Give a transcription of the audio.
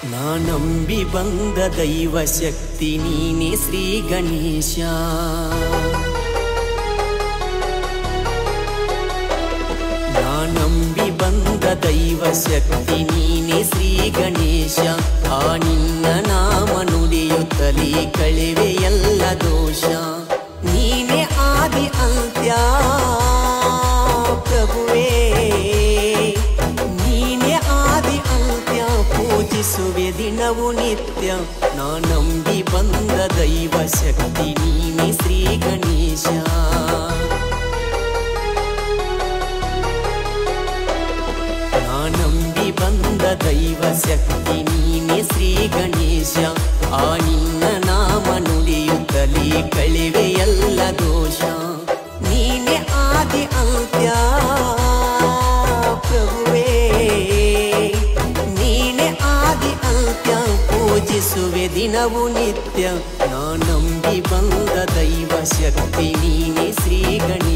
ನಾ ನಂಬಿ ಬಂದ ದೈವ ಶಕ್ತಿ ನೀನೇ ಶ್ರೀ ಗಣೇಶ. ನಾ ನಂಬಿ ಬಂದ ದೈವ ಶಕ್ತಿ ನೀನೇ ಶ್ರೀ ಗಣೇಶ. ಆ ನಿನ್ನ ನಾಮ ನುಡಿಯುತ್ತಲೇ ಕಳೆವೆ ಎಲ್ಲ ದೋಷ. ನೀನೇ ಆದಿ ಅಂತ್ಯ ಪ್ರಭುವೇ, ನೀನೇ ಆದಿ ಅಂತ್ಯ ಪೂಜಿಸುವೆ ದಿನವು ನಿತ್ಯ. ನಾ ನಂಬಿ ಬಂದ ದೈವ ಶಕ್ತಿ ನೀನೇ ಶ್ರೀ ಗಣೇಶ. ನಾ ನಂಬಿ ಬಂದ ದೈವ ಶಕ್ತಿ ನೀನೇ ಶ್ರೀ ಗಣೇಶ. ಆ ನಿನ್ನ ನಾಮ ನುಡಿಯುತ್ತಲೇ ಕಳೆವೆ ಎಲ್ಲ ದೋಷ. ನೀನೇ ಆದಿ ಅಂತ್ಯ ಪ್ರಭುವೇ, ನೀನೇ ಆದಿ ಅಂತ್ಯ ಪೂಜಿಸುವೆ ದಿನವು ನಿತ್ಯ. ನಾ ನಂಬಿ ಬಂದ ದೈವ ಶಕ್ತಿ ನೀನೇ ಶ್ರೀ ಗಣೇಶ.